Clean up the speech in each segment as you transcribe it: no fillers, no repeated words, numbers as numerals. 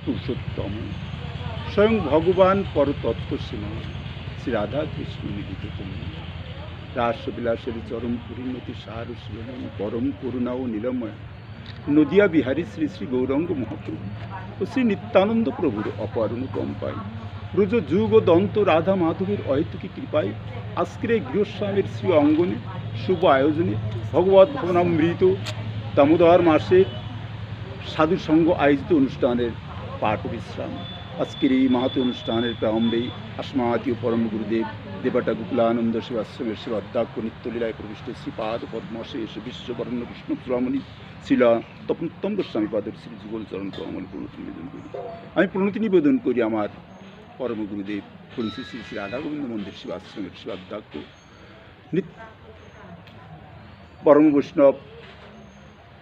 পুরুষোত্তম স্বয়ং ভগবান পরতত্ত্ব সীমা শ্রী রাধা কৃষ্ণ মিলিত তুমি রাসবিলাসের চরম পরিণতি সার শিলন পরম করুণা ও নীলময় নদিয়া বিহারী শ্রী শ্রী গৌরাঙ্গ মহাপ্রভু ও শ্রী নিত্যানন্দ প্রভুর অপার অনুকম্পায় ব্রজ যুগ ও দন্ত রাধা মাধবের অহেতুকী কৃপায় আজকের এই গৃহস্বামীর শ্রী অঙ্গনে শুভ আয়োজনে ভগবত ভবনামৃত দামোদর মাসের সাধু সঙ্গ আয়োজিত অনুষ্ঠানের পাঠ বিশ্রাম আজকের এই মাহাতো অনুষ্ঠানের প্রারম্ভেই আসমাতীয় পরম গুরুদেব দেবাটা গোকুলানন্দ শিবাশ্রমের শিবাধ্যাক্ষ নিত্যলীলায় প্রবিষ্ট শ্রীপাদ পদ্মশেষ বিশ্ববরণ্য বিষ্ণু চূড়ামণি শিলা তপনোত্তম গোস্বামী পাদের শ্রী যুগল চরণ কমল প্রণতি নিবেদন করি। আমি প্রণতি নিবেদন করি আমার পরম গুরুদেব শ্রী শ্রী শ্রী রাধা গোবিন্দ মন্দির শিবাশ্রমের শিবাধ্যাক্ষ পরম বৈষ্ণব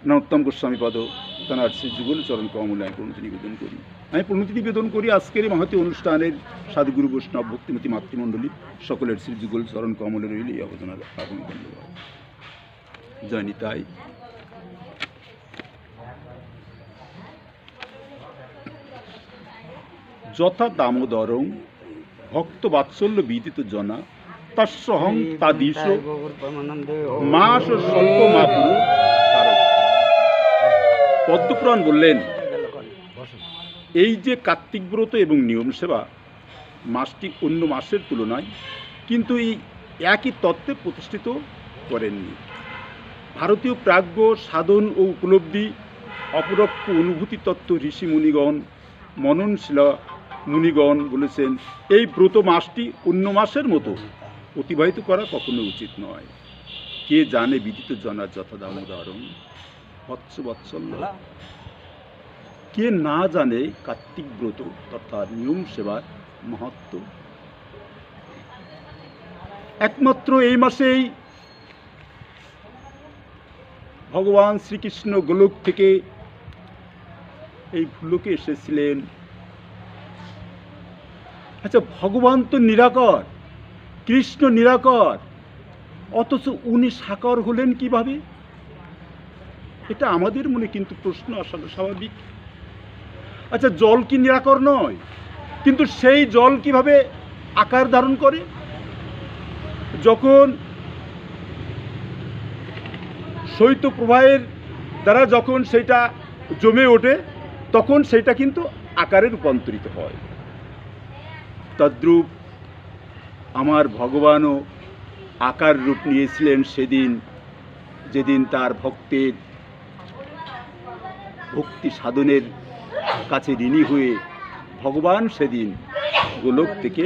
নরোত্তম গোস্বামী পদ তাঁর শ্রী যুগল চরণ কমলে আমি প্রণতি নিবেদন করি। আমি প্রণতি নিবেদন করি আজকের এই মহতী অনুষ্ঠানের সাধুগুরু বৈষ্ণব ভক্তিমতী মাতৃমণ্ডলী সকলের শ্রী যুগল চরণ কমলে রইল এই আবেদনার আগুন ধন্যবাদ। জয় নিতাই। যথা দামোদরং ভক্ত বাৎসল্য বিদিত জনা তস্যহং তাদিশ মাস স্বল্প মাপুর পদ্মপুরাণ বললেন এই যে কার্তিক ব্রত এবং নিয়ম সেবা মাসটি অন্য মাসের তুলনায় কিন্তু এই একই তত্ত্বে প্রতিষ্ঠিত করেননি। ভারতীয় প্রাজ্ঞ সাধন ও উপলব্ধি অপরক্ষ অনুভূতি তত্ত্ব ঋষি মুনিগণ মননশীলা মুনিগণ বলেছেন এই ব্রত মাসটি অন্য মাসের মতো অতিবাহিত করা কখনো উচিত নয়। কে জানে বিদিত জনা যথা দামোদরং বৎস বৎসল্য, কে না জানে কার্তিক ব্রত তথা নিয়ম সেবার মহত্ব। একমাত্র এই মাসেই ভগবান শ্রীকৃষ্ণ গোলক থেকে এই ভূলোকে এসেছিলেন। আচ্ছা, ভগবান তো নিরাকার, কৃষ্ণ নিরাকার, অথচ উনি সাকার হলেন কিভাবে? এটা আমাদের মনে কিন্তু প্রশ্ন আসলে স্বাভাবিক। আচ্ছা, জল কি নিরাকার নয়? কিন্তু সেই জল কিভাবে আকার ধারণ করে? যখন শৈত্যপ্রবাহের দ্বারা যখন সেটা জমে ওঠে তখন সেটা কিন্তু আকারে রূপান্তরিত হয়। তদ্রূপ আমার ভগবানও আকার রূপ নিয়েছিলেন সেদিন, যেদিন তার ভক্তের ভক্তি সাধনের কাছে ঋণী হয়ে ভগবান সেদিন গোলক থেকে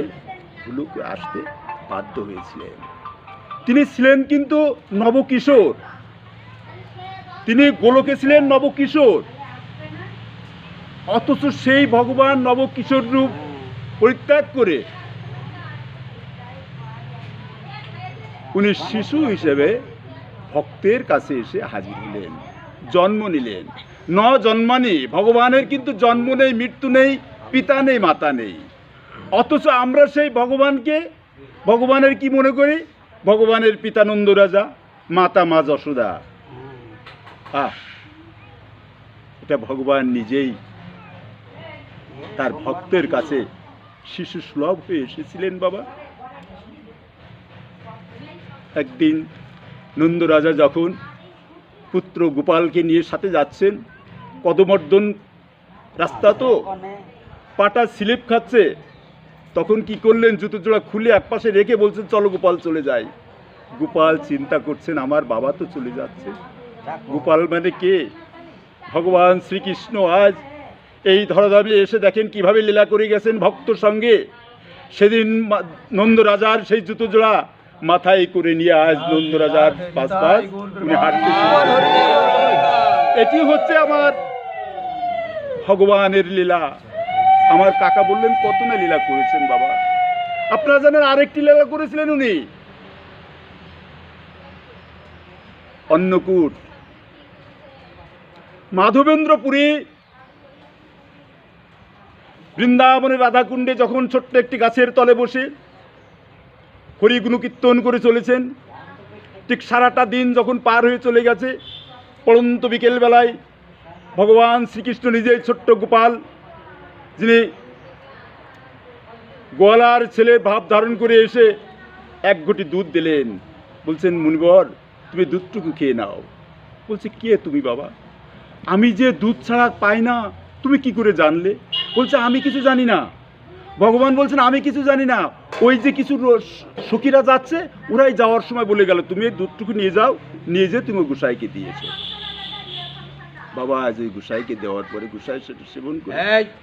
ভূলোকে আসতে বাধ্য হয়েছিলেন। তিনি ছিলেন কিন্তু নবকিশোর, তিনি গোলকে ছিলেন নবকিশোর, অথচ সেই ভগবান নবকিশোর রূপ পরিত্যাগ করে উনি শিশু হিসেবে ভক্তের কাছে এসে হাজির হলেন, জন্ম নিলেন। ন জন্মানি, ভগবানের কিন্তু জন্ম নেই, মৃত্যু নেই, পিতা নেই, মাতা নেই। অথচ আমরা সেই ভগবানকে, ভগবানের কি মনে করি? ভগবানের পিতা নন্দ রাজা, মাতা মা যশোদা। এটা ভগবান নিজেই তার ভক্তের কাছে শিশু সুলভ হয়ে এসেছিলেন। বাবা, একদিন নন্দ রাজা যখন পুত্র গোপালকে নিয়ে সাথে যাচ্ছেন, কদমর্দন রাস্তা তো, পাটা স্লিপ খাচ্ছে, তখন কি করলেন? জুতো জোড়া খুলে একপাশে রেখে বলছেন চলো গোপাল চলে যাই। গোপাল চিন্তা করছেন আমার বাবা তো চলে যাচ্ছে। গোপাল মানে কে? ভগবান শ্রীকৃষ্ণ আজ এই ধরাধামে এসে দেখেন কিভাবে লীলা করে গেছেন ভক্তর সঙ্গে। সেদিন নন্দ রাজার সেই জুতো জোড়া মাথায় করে নিয়ে আজ নন্দ রাজার পাশ পাশ উনি হাঁটতে। এটি হচ্ছে আমার ভগবানের লীলা। আমার কাকা বললেন কত না লীলা করেছেন বাবা। আপনারা জানেন আরেকটি লীলা করেছিলেন উনি, অন্নকূট। মাধবেন্দ্রপুরী বৃন্দাবনের রাধাকুণ্ডে যখন ছোট্ট একটি গাছের তলে বসে হরি গুণকীর্তন করে চলেছেন, ঠিক সারাটা দিন যখন পার হয়ে চলে গেছে, পড়ন্ত বিকেলবেলায় ভগবান শ্রীকৃষ্ণ নিজেই ছোট্ট গোপাল যিনি গোয়ালার ছেলে ভাব ধারণ করে এসে এক ঘটি দুধ দিলেন, বলছেন মুনিবর তুমি দুধটুকু খেয়ে নাও। বলছে কে তুমি বাবা? আমি যে দুধ ছাড়া পাই না তুমি কি করে জানলে? বলছে আমি কিছু জানি না। ভগবান বলছেন আমি কিছু জানি না, ওই যে কিছু সখীরা যাচ্ছে ওরাই যাওয়ার সময় বলে গেল তুমি এই দুধটুকু নিয়ে যাও, নিয়ে যেয়ে তুমি গোসাইকে দিয়েছো। বাবা আজ ওই গোসাইকে দেওয়ার পরে গোসাই সেটা সেবন করে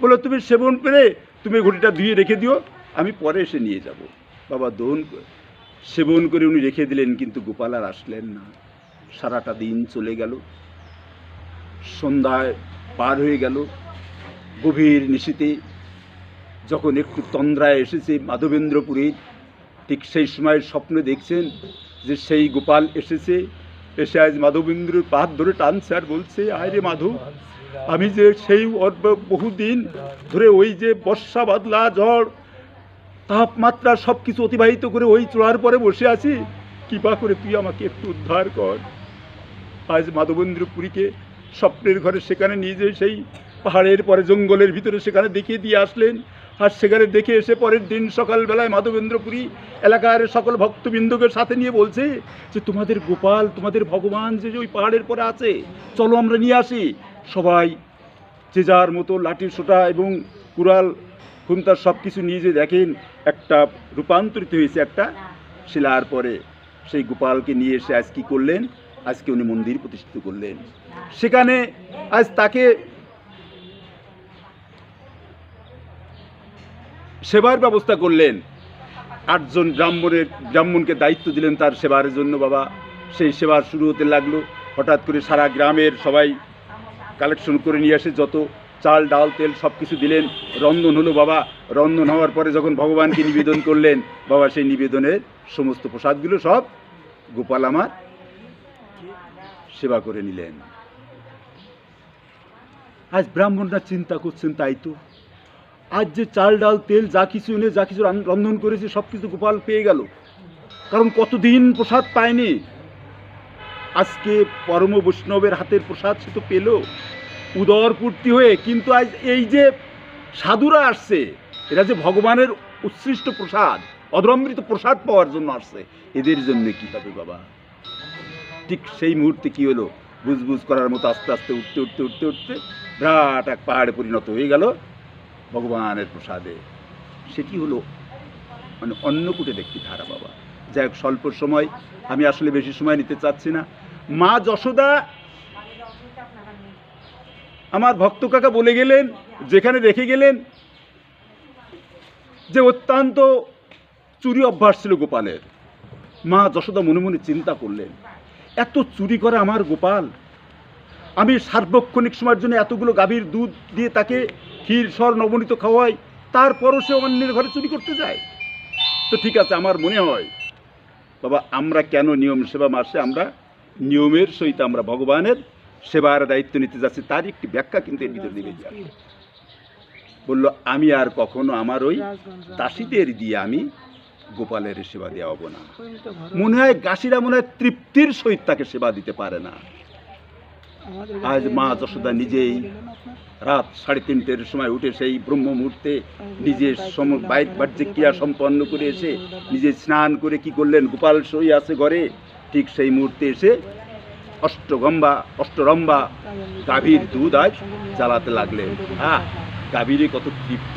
বলো তুমি সেবন করে তুমি ঘটিটা ধুয়ে রেখে দিও, আমি পরে এসে নিয়ে যাব। বাবা দোন সেবন করে উনি রেখে দিলেন, কিন্তু গোপাল আর আসলেন না। সারাটা দিন চলে গেল, সন্ধ্যায় পার হয়ে গেল। গভীর নিশীতে যখন একটু তন্দ্রায় এসেছে মাধবেন্দ্রপুরে, ঠিক সেই সময় স্বপ্নে দেখছেন যে সেই গোপাল এসেছে, এসে আজ মাধবেন্দ্রের পাত ধরে টানছে আর বলছে আয় রে মাধব, আমি যে সেই বহুদিন ধরে ওই যে বর্ষা বাদলা ঝড় তাপমাত্রা সব কিছু অতিবাহিত করে ওই চূড়ার পরে বসে আছি, কৃপা করে তুই আমাকে একটু উদ্ধার কর। আজ মাধবেন্দ্রপুরীকে স্বপ্নের ঘরে সেখানে নিয়ে যেয়ে সেই পাহাড়ের পরে জঙ্গলের ভিতরে সেখানে দেখিয়ে দিয়ে আসলেন। আর সেখানে দেখে এসে পরের দিন সকালবেলায় মাধবেন্দ্রপুরী এলাকার সকল ভক্তবৃন্দকে সাথে নিয়ে বলছে যে তোমাদের গোপাল তোমাদের ভগবান যে ওই পাহাড়ের পরে আছে, চলো আমরা নিয়ে আসি। সবাই যে যার মতো লাঠি সোটা এবং কুড়াল খুন্তা সব কিছু নিয়ে যে দেখেন একটা রূপান্তরিত হয়েছে একটা শিলার পরে। সেই গোপালকে নিয়ে এসে আজ কী করলেন, আজকে উনি মন্দির প্রতিষ্ঠিত করলেন। সেখানে আজ তাকে সেবার ব্যবস্থা করলেন। 8 জন ব্রাহ্মণকে দায়িত্ব দিলেন তার সেবার জন্য। বাবা সেই সেবা শুরু হতে লাগলো। হঠাৎ করে সারা গ্রামের সবাই কালেকশন করে নিয়ে আসে, যত চাল ডাল তেল সব কিছু দিলেন। রন্ধন হলো বাবা। রন্ধন হওয়ার পরে যখন ভগবানকে নিবেদন করলেন, বাবা সেই নিবেদনের সমস্ত প্রসাদগুলো সব গোপাল আমার সেবা করে নিলেন। আজ ব্রাহ্মণরা চিন্তা করছেন তাই তো, আজ যে চাল ডাল তেল যা কিছু এনে যা কিছু রন্ধন করেছে সব কিছু গোপাল পেয়ে গেল, কারণ কতদিন প্রসাদ পায়নি। আজকে পরম বৈষ্ণবের হাতের প্রসাদ সে তো পেল উদর পূর্তি হয়ে। কিন্তু আজ এই যে সাধুরা আসছে, এরা যে ভগবানের উৎসৃষ্ট প্রসাদ অধরমৃত প্রসাদ পাওয়ার জন্য আসছে, এদের জন্য কী হবে বাবা? ঠিক সেই মুহূর্তে কি হলো, বুঝবুঝ করার মতো আস্তে আস্তে উঠতে উঠতে উঠতে উঠতে বিরাট এক পাহাড়ে পরিণত হয়ে গেল ভগবানের প্রসাদে। সেটি হলো মানে অন্নকূটের একটি ধারা বাবা। যাই হোক, স্বল্প সময়, আমি আসলে বেশি সময় নিতে চাচ্ছি না। মা যশোদা আমার ভক্ত কাকা বলে গেলেন, যেখানে রেখে গেলেন যে অত্যন্ত চুরি অভ্যাস ছিল গোপালের। মা যশোদা মনে মনে চিন্তা করলেন, এত চুরি করে আমার গোপাল, আমি সার্বক্ষণিক সময়ের জন্য এতগুলো গাভীর দুধ দিয়ে তাকে ক্ষীর সর নবনীত খাওয়াই, তারপরও সে অন্যের ঘরে চুরি করতে যায়। তো ঠিক আছে, আমার মনে হয় বাবা আমরা কেন নিয়ম সেবা মাসে আমরা নিয়মের সহিত আমরা ভগবানের সেবার দায়িত্ব নিতে যাচ্ছি, তার একটি ব্যাখ্যা কিন্তু এর ভিতরে দিবে। বললো আমি আর কখনো আমার ওই দাসীদের দিয়ে আমি গোপালের সেবা দেওয়াবো না। মনে হয় দাসীরা মনে হয় তৃপ্তির সহিত তাকে সেবা দিতে পারে না। আজ মা যশোদা নিজেই রাত 3:30-র সময় উঠে সেই ব্রহ্ম মুহূর্তে নিজের বাহ্যিক ক্রিয়া সম্পন্ন করে এসে নিজে স্নান করে কি করলেন, গোপাল সই আছে ঘরে, ঠিক সেই মুহূর্তে এসে অষ্টরম্বা গাভীর দুধ আজ জ্বালাতে লাগলেন। হ্যাঁ, গাভীরে কত তৃপ্ত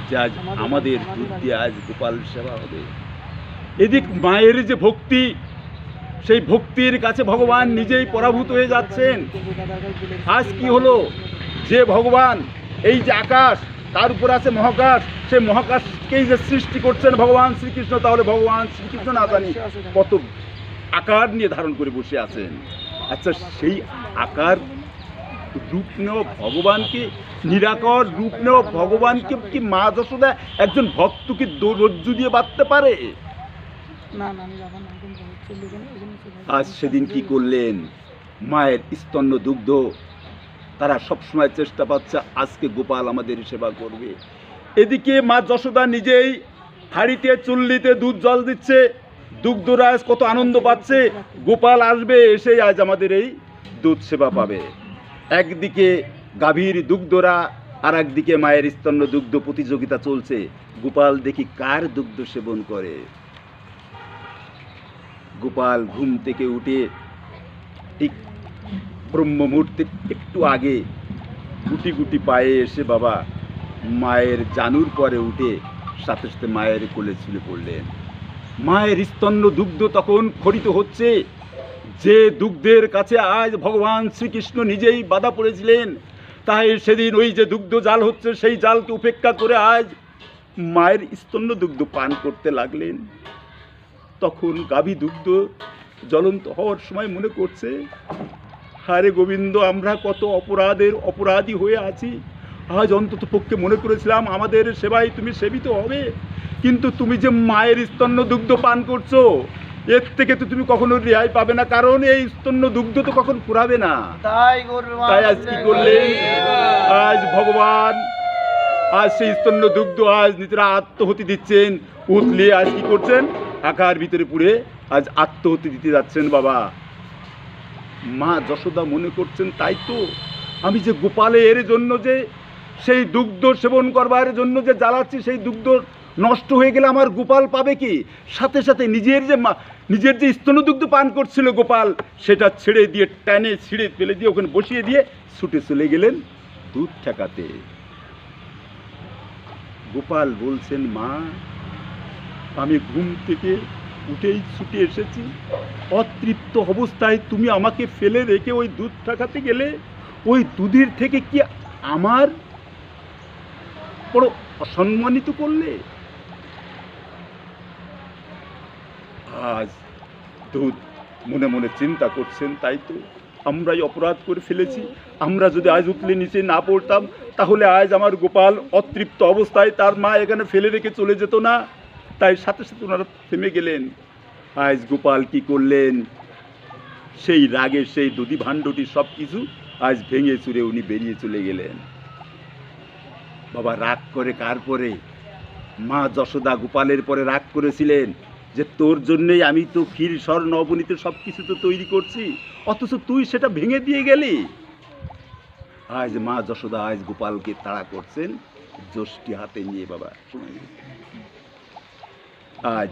যে আজ আমাদের দুধ দিয়ে আজ গোপাল সেবা হবে। এদিক মায়ের যে ভক্তি, সেই ভক্তির কাছে ভগবান নিজেই পরাভূত হয়ে যাচ্ছেন। আজ কি হলো, যে ভগবান এই যে আকাশ তার উপর আছে মহাকাশ, সেই মহাকাশকেই যে সৃষ্টি করছেন ভগবান শ্রীকৃষ্ণ, তাহলে ভগবান শ্রীকৃষ্ণ না জানি কত আকার নিয়ে ধারণ করে বসে আছেন। আচ্ছা, সেই আকার রূপ নেওয়া ভগবানকে, নিরাকার রূপ নেওয়া ভগবানকে কি মা যশোদা একজন ভক্তকে রজ্জু দিয়ে বাঁধতে পারে? আজ সেদিন কি করলেন, মায়ের স্তন্য দুগ্ধ তারা সবসময় চেষ্টা পাচ্ছে আজকে গোপাল আমাদের সেবা করবে। এদিকে মা যশোদা নিজেই হাঁড়িতে চুল্লিতে দুধ জল দিচ্ছে, দুগ্ধরা আজ কত আনন্দ পাচ্ছে, গোপাল আসবে এসে আজ আমাদের এই দুধ সেবা পাবে। একদিকে গাভীর দুগ্ধরা আর একদিকে মায়ের স্তন্য দুগ্ধ প্রতিযোগিতা চলছে, গোপাল দেখি কার দুগ্ধ সেবন করে। গোপাল ঘুম থেকে উঠে ঠিক ব্রহ্ম মুহূর্তের একটু আগে গুটি গুটি পায়ে এসে বাবা মায়ের জানুর পরে উঠে সাথে সাথে মায়ের কোলে ঝুলে পড়লেন। মায়ের স্তন্য দুগ্ধ তখন খরিত হচ্ছে, যে দুগ্ধের কাছে আজ ভগবান শ্রীকৃষ্ণ নিজেই বাধা পড়েছিলেন, তাই সেদিন ওই যে দুগ্ধ জাল হচ্ছে সেই জালকে উপেক্ষা করে আজ মায়ের স্তন্য দুগ্ধ পান করতে লাগলেন। তখন গাভী দুগ্ধ জ্বলন্ত হওয়ার সময় মনে করছে, হারে গোবিন্দ, আমরা কত অপরাধী হয়ে আছি। আজ অন্তত পক্ষে মনে করেছিলাম আমাদের সেবায় তুমি সেবিত হবে, কিন্তু তুমি যে মায়ের স্তন্য দুগ্ধ পান করছো, এর থেকে তো তুমি কখনো রেহাই পাবে না, কারণ এই স্তন্য দুগ্ধ তো কখন ফুরাবে না। তাই আজ কি করলেন, আজ ভগবান আজ সেই স্তন্য দুগ্ধ আজ নিজেরা আত্মহতি দিচ্ছেন, উতলে আজ কি করছেন, আকার ভিতরে পুড়ে আজ আত্মহতি দিতে যাচ্ছেন। বাবা মা যশোদা মনে করছেন, তাই তো আমি যে গোপালের জন্য যে সেই দুগ্ধ সেবন করবার জন্য যে জ্বালাচ্ছি, সেই দুগ্ধ নষ্ট হয়ে গেলে আমার গোপাল পাবে কি? সাথে সাথে নিজের যে স্তন্য দুগ্ধ পান করছিল গোপাল, সেটা ছেড়ে দিয়ে টানে ছিঁড়ে ফেলে দিয়ে ওখানে বসিয়ে দিয়ে ছুটে চলে গেলেন দুধ ঠেকাতে। গোপাল বলছেন, মা আমি ঘুম থেকে উঠেই ছুটে এসেছি, অতৃপ্ত অবস্থায় তুমি আমাকে ফেলে রেখে ওই দুধ ঠেকাতে গেলে, ওই দুধের থেকে কি আমার বড় অসম্মানিত করলে। আজ দুধ মনে মনে চিন্তা করছেন, তাই তো আমরাই অপরাধ করে ফেলেছি, আমরা যদি আজ উতলে নিচে না পড়তাম তাহলে আজ আমার গোপাল অতৃপ্ত অবস্থায় তার মা এখানে ফেলে রেখে চলে যেত না। তাই সাথে সাথে ওনারা থেমে গেলেন। আজ গোপাল কি করলেন, সেই রাগে সেই দধি ভাণ্ডটি সব কিছু আজ ভেঙে চুরে উনি বেরিয়ে চলে গেলেন। বাবা রাগ করে কার পরে? মা যশোদা গোপালের পরে রাগ করেছিলেন যে তোর জন্যই আমি তো ক্ষীর স্বর্ণ অবনীত সব কিছু তো তৈরি করছি, অথচ তুই সেটা ভেঙে দিয়ে গেলি। আজ মা যশোদা আজ গোপালকে তাড়া করছেন যষ্টি হাতে নিয়ে। বাবা আজ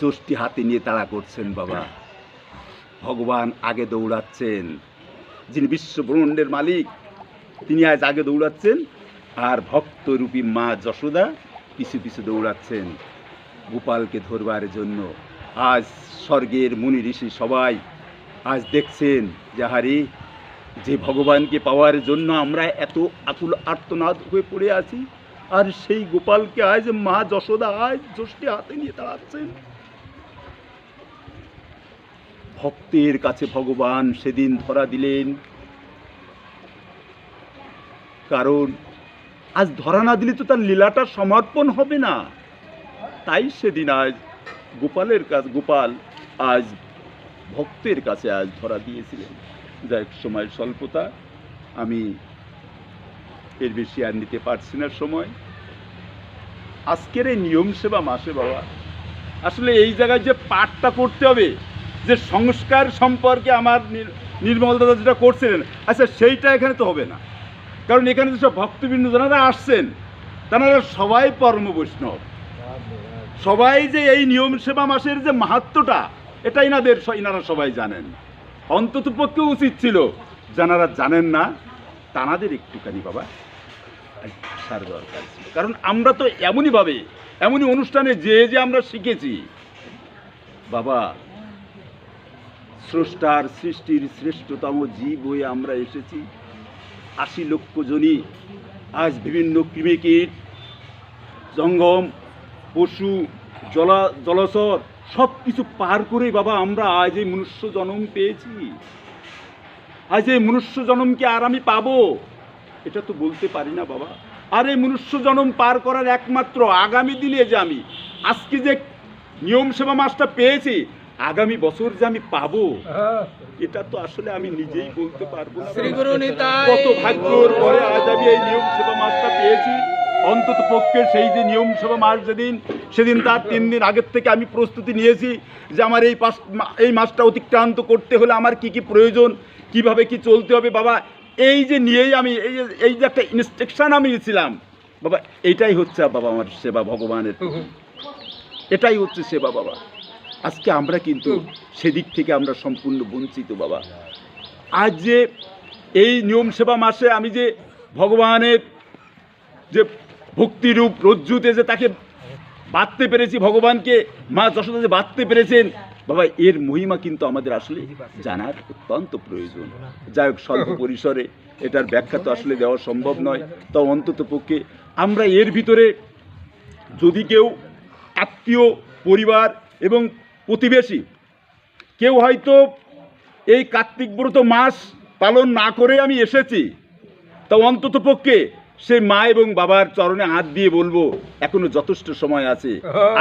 যষ্টি হাতে নিয়ে তাড়া করছেন। বাবা ভগবান আগে দৌড়াচ্ছেন, যিনি বিশ্ব ব্রহ্মাণ্ডের মালিক তিনি আজ আগে দৌড়াচ্ছেন, আর ভক্তরূপী মা যশোদা পিছু পিছু দৌড়াচ্ছেন গোপালকে ধরবার জন্য। আজ স্বর্গের মুনি ঋষি সবাই আজ দেখছেন যে হারি যে ভগবানকে পাওয়ার জন্য আমরা এত আকুল আর্তনাদ হয়ে পড়ে আছি, আর সেই গোপালকে আজ মা যশোদা আজ যষ্টি হাতে নিয়ে দাঁড়াচ্ছেন। ভক্তের কাছে ভগবান সেদিন ধরা দিলেন, কারণ আজ ধরা না দিলে তো তার লীলাটা সমর্পণ হবে না। তাই সেদিন আজ গোপাল আজ ভক্তের কাছে আজ ধরা দিয়েছিলেন। যাই সময় স্বল্পতা, আমি এর বেশি আর নিতে পারছি না সময়। আজকের এই নিয়ম সেবা মাসে বাবা আসলে এই জায়গায় যে পাঠটা করতে হবে, যে সংস্কার সম্পর্কে আমার নির্মল দাদা যেটা করছিলেন, আচ্ছা সেইটা এখানে তো হবে না, কারণ এখানে যেসব ভক্তবৃন্দ যারা আসছেন তারা সবাই পরম বৈষ্ণব, সবাই যে এই নিয়ম সেবা মাসের যে মাহাত্ম্যটা এটা ইনারা সবাই জানেন। অন্তত পক্ষে উচিত ছিল যারা জানেন না তানাদের একটুখানি বাবা আসার দরকার ছিল, কারণ আমরা তো এমনই অনুষ্ঠানে যে আমরা শিখেছি বাবা, স্রষ্টার সৃষ্টির শ্রেষ্ঠতম জীব হয়ে আমরা এসেছি। ৮০ লক্ষ জনই আজ বিভিন্ন কৃমিকীট, জঙ্গম, পশু, জলচর সব কিছু পার করে বাবা আমরা আজ এই মনুষ্য জন্ম পেয়েছি। আজ এই মনুষ্য জন্মকে আর আমি পাবো এটা তো বলতে পারি না বাবা। আর এই মনুষ্য জন্ম পার করার একমাত্র আগামী দিনে যে আমি আজকে যে নিয়ম সেবা মাসটা পেয়েছি, আগামী বছর যে আমি পাবো এটা তো আসলে আমি নিজেই বলতে পারবো না। কত ভাগ্যর পরে আজ আমি এই নিয়ম সেবা মাসটা পেয়েছি। অন্তত পক্ষে সেই যে নিয়ম সেবা মাস সেদিন তার 3 দিন আগের থেকে আমি প্রস্তুতি নিয়েছি যে আমার এই মাসটা অতিক্রান্ত করতে হলে আমার কি কি প্রয়োজন, কিভাবে কি চলতে হবে বাবা, এই যে নিয়েই আমি এই যে একটা ইনস্ট্রাকশন আমি ছিলাম বাবা, এইটাই হচ্ছে বাবা আমার সেবা ভগবানের, এটাই হচ্ছে সেবা বাবা। আজকে আমরা কিন্তু সেদিক থেকে আমরা সম্পূর্ণ বঞ্চিত বাবা। আজ যে এই নিয়ম সেবা মাসে আমি যে ভগবানের যে ভক্তিরূপ রজ্জুতে যে তাকে বাঁধতে পেরেছি, ভগবানকে মা যশোদা যে বাঁধতে পেরেছেন বাবা, এর মহিমা কিন্তু আমাদের আসলে জানার অত্যন্ত প্রয়োজন। যাই হোক, স্বল্প পরিসরে এটার ব্যাখ্যা তো আসলে দেওয়া সম্ভব নয়, তাও অন্তত পক্ষে আমরা এর ভিতরে যদি কেউ আত্মীয় পরিবার এবং প্রতিবেশী কেউ হয়তো এই কার্তিক ব্রত মাস পালন না করে আমি এসেছি, তা অন্তত পক্ষে সে মা এবং বাবার চরণে হাত দিয়ে বলবো এখনো যথেষ্ট সময় আছে।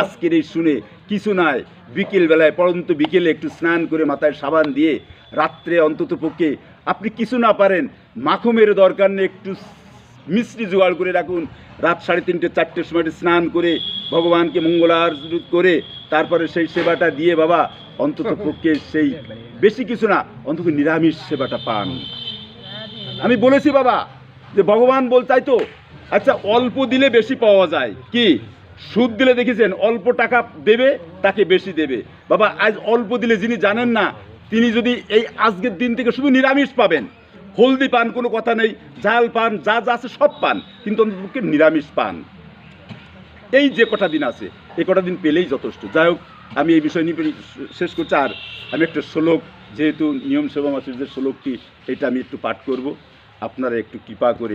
আজকের এই শুনে কিছু নয়, বিকেলবেলায় পরন্ত বিকেলে একটু স্নান করে মাথায় সাবান দিয়ে রাত্রে অন্তত পক্ষে আপনি কিছু না পারেন মাখমের দরকার নেই, একটু মিষ্টি জোগাড় করে রাখুন। রাত 3:30 4টের সময় স্নান করে ভগবানকে মঙ্গলারতি করে তারপরে সেই সেবাটা দিয়ে বাবা অন্তত পক্ষে সেই বেশি কিছু না, অন্তত নিরামিষ সেবাটা পান। আমি বলেছি বাবা যে ভগবান বলতাই তো, আচ্ছা অল্প দিলে বেশি পাওয়া যায়, কি সুদ দিলে দেখেছেন অল্প টাকা দেবে তাকে বেশি দেবে বাবা। আজ অল্প দিলে যিনি জানেন না তিনি যদি এই আজকের দিন থেকে শুধু নিরামিষ পাবেন, হলদি পান কোনো কথা নেই, ঝাল পান, যা যা আছে সব পান, কিন্তু অন্ততপক্ষে নিরামিষ পান। এই যে কটা দিন আছে এই কটা দিন পেলেই যথেষ্ট। যাই হোক, আমি এই বিষয় নিয়ে শেষ করছি। আর আমি একটা শ্লোক, যেহেতু নিয়ম সেবা মাসের যে শ্লোকটি, এটা আমি একটু পাঠ করব, আপনারা একটু কৃপা করে